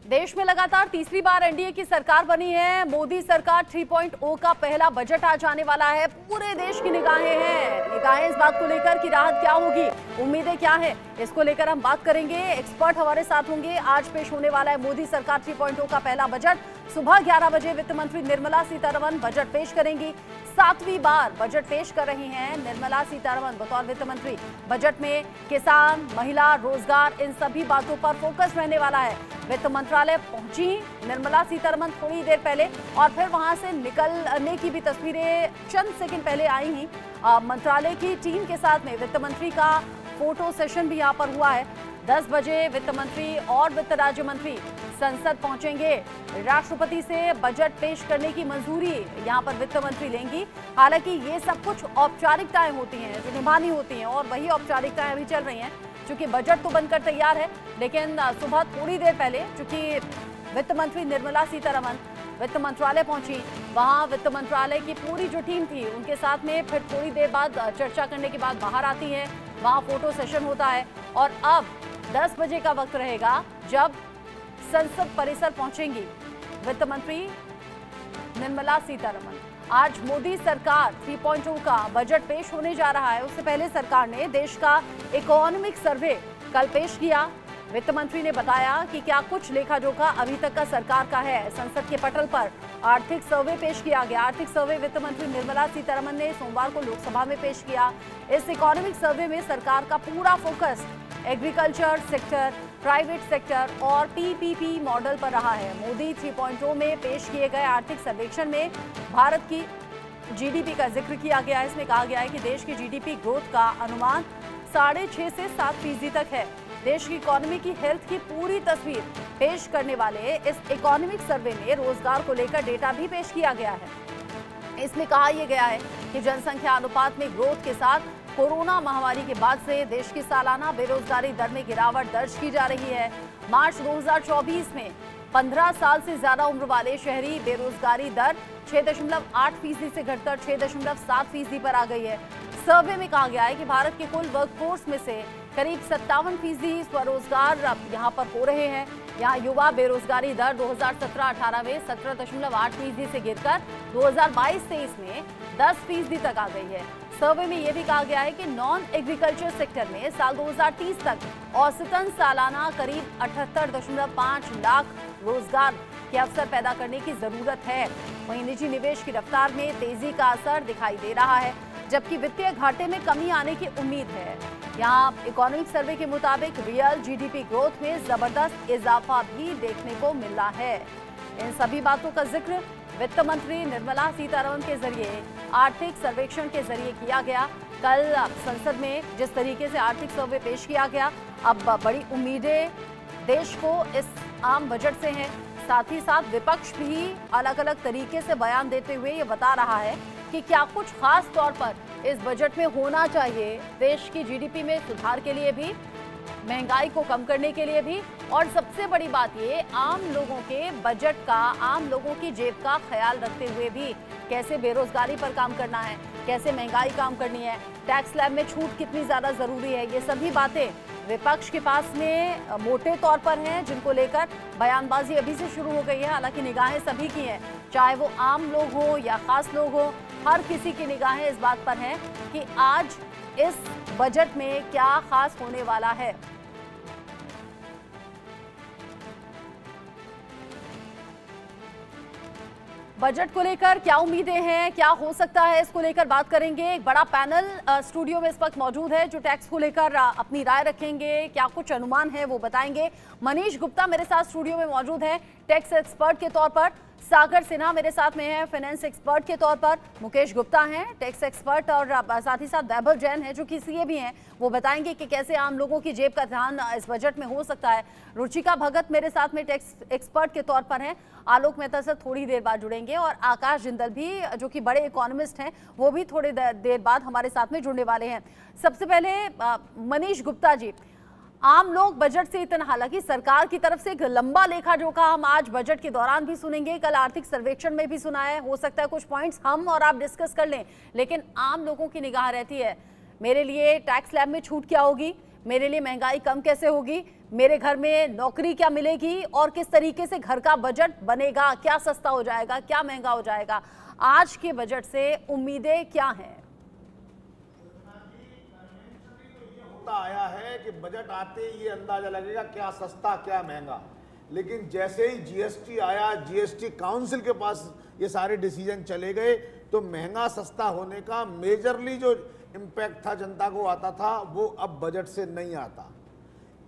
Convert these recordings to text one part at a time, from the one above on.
देश में लगातार तीसरी बार एनडीए की सरकार बनी है। मोदी सरकार 3.0 का पहला बजट आ जाने वाला है। पूरे देश की निगाहें इस बात को लेकर कि राहत क्या होगी, उम्मीदें क्या है, इसको लेकर हम बात करेंगे। एक्सपर्ट हमारे साथ होंगे। आज पेश होने वाला है मोदी सरकार 3.0 का पहला बजट। सुबह 11 बजे वित्त मंत्री निर्मला सीतारमण बजट पेश करेंगी। 7वीं बार बजट पेश कर रही हैं निर्मला सीतारमण बतौर वित्त मंत्री। बजट में किसान, महिला, रोजगार, इन सभी बातों पर फोकस रहने वाला है। वित्त मंत्रालय पहुंची निर्मला सीतारमण थोड़ी देर पहले और फिर वहां से निकलने की भी तस्वीरें चंद सेकंड पहले आई ही। मंत्रालय की टीम के साथ में वित्त मंत्री का फोटो सेशन भी यहां पर हुआ है। 10 बजे वित्त मंत्री और वित्त राज्य मंत्री संसद पहुंचेंगे। राष्ट्रपति से बजट पेश करने की मंजूरी यहां पर वित्त मंत्री लेंगी। हालांकि ये सब कुछ औपचारिकताएं होती हैं जो निभानी होती हैं और वही औपचारिकताएं अभी चल रही हैं। चूंकि बजट तो बनकर तैयार है, लेकिन सुबह थोड़ी देर पहले चूंकि वित्त मंत्री निर्मला सीतारमण वित्त मंत्रालय पहुंची, वहां वित्त मंत्रालय की पूरी जो टीम थी उनके साथ में फिर थोड़ी देर बाद चर्चा करने के बाद बाहर आती है। वहां फोटो सेशन होता है और अब 10 बजे का वक्त रहेगा जब संसद परिसर पहुंचेंगी वित्त मंत्री निर्मला सीतारमण। आज मोदी सरकार 3.0 का बजट पेश होने जा रहा है। उससे पहले सरकार ने देश का इकोनॉमिक सर्वे कल पेश किया। वित्त मंत्री ने बताया कि क्या कुछ लेखा जोखा अभी तक का सरकार का है। संसद के पटल पर आर्थिक सर्वे पेश किया गया। आर्थिक सर्वे वित्त मंत्री निर्मला सीतारमण ने सोमवार को लोकसभा में पेश किया। इस इकोनॉमिक सर्वे में सरकार का पूरा focus agriculture sector, private sector और पीपीपी मॉडल पर रहा है। मोदी 3.0 में पेश किए गए आर्थिक सर्वेक्षण में भारत की जीडीपी का जिक्र किया गया है। इसमें कहा गया है कि देश की जीडीपी ग्रोथ का अनुमान 6.5 से 7% तक है। देश की इकोनॉमी की हेल्थ की पूरी तस्वीर पेश करने वाले इस इकोनॉमिक सर्वे में रोजगार को लेकर डेटा भी पेश किया गया है। इसमें कहा यह गया है कि जनसंख्या अनुपात में ग्रोथ के साथ कोरोना महामारी के बाद से देश की सालाना बेरोजगारी दर में गिरावट दर्ज की जा रही है। मार्च 2024 में 15 साल से ज्यादा उम्र वाले शहरी बेरोजगारी दर 6.8% से घटकर 6.7% पर आ गई है। सर्वे में कहा गया है कि भारत के कुल वर्कफोर्स में से करीब 57% स्वरोजगार यहाँ पर हो रहे हैं। यहाँ युवा बेरोजगारी दर 2017-18 में 17.8% से गिरकर 2022-23 में 10% तक आ गई है। सर्वे में यह भी कहा गया है कि नॉन एग्रीकल्चर सेक्टर में साल 2030 तक औसतन सालाना करीब 78.5 लाख रोजगार के अवसर पैदा करने की जरूरत है। वहीं निजी निवेश की रफ्तार में तेजी का असर दिखाई दे रहा है, जबकि वित्तीय घाटे में कमी आने की उम्मीद है। यहाँ इकोनॉमिक सर्वे के मुताबिक रियल जीडीपी ग्रोथ में जबरदस्त इजाफा भी देखने को मिल रहा है। इन सभी बातों का जिक्र वित्त मंत्री निर्मला सीतारमण के जरिए आर्थिक सर्वेक्षण के जरिए किया गया। कल संसद में जिस तरीके से आर्थिक सर्वे पेश किया गया, अब बड़ी उम्मीदें देश को इस आम बजट से हैं। साथ ही साथ विपक्ष भी अलग अलग तरीके से बयान देते हुए ये बता रहा है कि क्या कुछ खास तौर पर इस बजट में होना चाहिए देश की जीडीपी में सुधार के लिए भी, महंगाई को कम करने के लिए भी, और सबसे बड़ी बात ये आम लोगों के बजट का, आम लोगों की जेब का ख्याल रखते हुए भी कैसे बेरोजगारी पर काम करना है, कैसे महंगाई कम करनी है, टैक्स स्लैब में छूट कितनी ज्यादा जरूरी है। ये सभी बातें विपक्ष के पास में मोटे तौर पर हैं, जिनको लेकर बयानबाजी अभी से शुरू हो गई है। हालांकि निगाहें सभी की हैं, चाहे वो आम लोग हो या खास लोग हो, हर किसी की निगाहें इस बात पर हैं कि आज इस बजट में क्या खास होने वाला है। बजट को लेकर क्या उम्मीदें हैं, क्या हो सकता है, इसको लेकर बात करेंगे। एक बड़ा पैनल स्टूडियो में इस वक्त मौजूद है जो टैक्स को लेकर अपनी राय रखेंगे, क्या कुछ अनुमान है वो बताएंगे। मनीष गुप्ता मेरे साथ स्टूडियो में मौजूद है टैक्स एक्सपर्ट के तौर पर। सागर सिन्हा मेरे साथ में है फाइनेंस एक्सपर्ट के तौर पर। मुकेश गुप्ता हैं टैक्स एक्सपर्ट और साथ ही साथ वैभव जैन है जो कि सीए भी हैं। वो बताएंगे कि कैसे आम लोगों की जेब का ध्यान इस बजट में हो सकता है। रुचिका भगत मेरे साथ में टैक्स एक्सपर्ट के तौर पर हैं। आलोक मेहता से थोड़ी देर बाद जुड़ेंगे और आकाश जिंदल भी जो कि बड़े इकोनॉमिस्ट हैं, वो भी थोड़ी देर बाद हमारे साथ में जुड़ने वाले हैं। सबसे पहले मनीष गुप्ता जी, आम लोग बजट से इतना, हालांकि सरकार की तरफ से एक लंबा लेखा जोखा हम आज बजट के दौरान भी सुनेंगे, कल आर्थिक सर्वेक्षण में भी सुना है, हो सकता है कुछ पॉइंट्स हम और आप डिस्कस कर लें, लेकिन आम लोगों की निगाह रहती है मेरे लिए टैक्स स्लैब में छूट क्या होगी, मेरे लिए महंगाई कम कैसे होगी, मेरे घर में नौकरी क्या मिलेगी और किस तरीके से घर का बजट बनेगा, क्या सस्ता हो जाएगा, क्या महंगा हो जाएगा, आज के बजट से उम्मीदें क्या हैं? आया है कि बजट आते ही ये अंदाजा लगेगा क्या सस्ता क्या महंगा, लेकिन जैसे ही जीएसटी आया, जीएसटी काउंसिल के पास ये सारे डिसीजन चले गए, तो महंगा सस्ता होने का मेजरली जो इम्पैक्ट था जनता को आता था वो अब बजट से नहीं आता।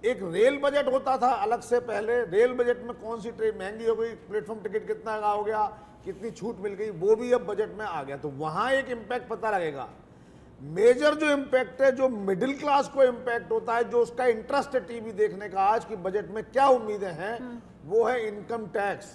एक रेल बजट होता था अलग से, पहले रेल बजट में कौन सी ट्रेन महंगी हो गई, प्लेटफॉर्म टिकट कितना का हो गया, कितनी छूट मिल गई, वो भी अब बजट में आ गया, तो वहां एक इम्पैक्ट पता लगेगा। मेजर जो इम्पैक्ट है, जो मिडिल क्लास को इम्पैक्ट होता है, जो उसका इंटरेस्ट है टीवी देखने का, आज की बजट में क्या उम्मीदें हैं, वो है इनकम टैक्स।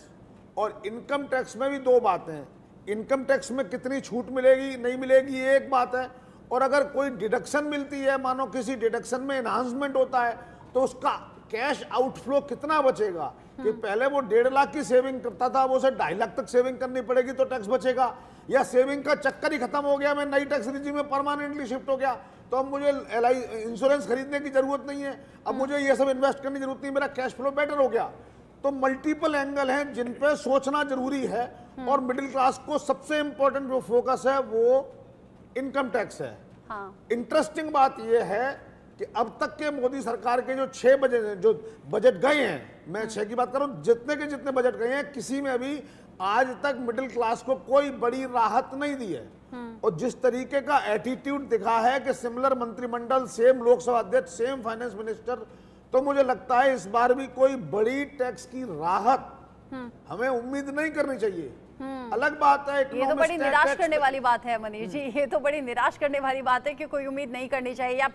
और इनकम टैक्स में भी दो बातें हैं, इनकम टैक्स में कितनी छूट मिलेगी नहीं मिलेगी ये एक बात है, और अगर कोई डिडक्शन मिलती है, मानो किसी डिडक्शन में एनहांसमेंट होता है, तो उसका कैश आउटफ्लो कितना बचेगा, कि पहले वो 1.5 लाख की सेविंग करता था, वो उसे 2.5 लाख तक सेविंग करनी पड़ेगी तो टैक्स बचेगा, या सेविंग का चक्कर ही खत्म हो गया, मैं नई टैक्स रिजीम में परमानेंटली शिफ्ट हो गया, तो अब मुझे इंश्योरेंस खरीदने की जरूरत नहीं है, अब मुझे ये सब इन्वेस्ट करने की जरूरत नहीं, मेरा कैश फ्लो बेटर हो गया। तो मल्टीपल एंगल हैं जिन पे सोचना जरूरी है, और मिडिल क्लास को सबसे इंपॉर्टेंट जो फोकस है वो इनकम टैक्स है। इंटरेस्टिंग बात यह है कि अब तक के मोदी सरकार के जो 6 बजट गए हैं, मैं 6 की बात कर रहा हूं, जितने के जितने बजट गए हैं, किसी में अभी आज तक मिडिल क्लास को कोई बड़ी राहत नहीं दी है। और जिस तरीके का एटीट्यूड दिखा है कि सिमिलर मंत्रिमंडल, सेम लोकसभा अध्यक्ष, सेम फाइनेंस मिनिस्टर, तो मुझे लगता है इस बार भी कोई बड़ी टैक्स की राहत हमें उम्मीद नहीं करनी चाहिए। अलग बात है, ये तो बड़ी निराश करने वाली बात है मनीष जी, ये तो बड़ी निराश करने वाली बात है कि कोई उम्मीद नहीं करनी चाहिए।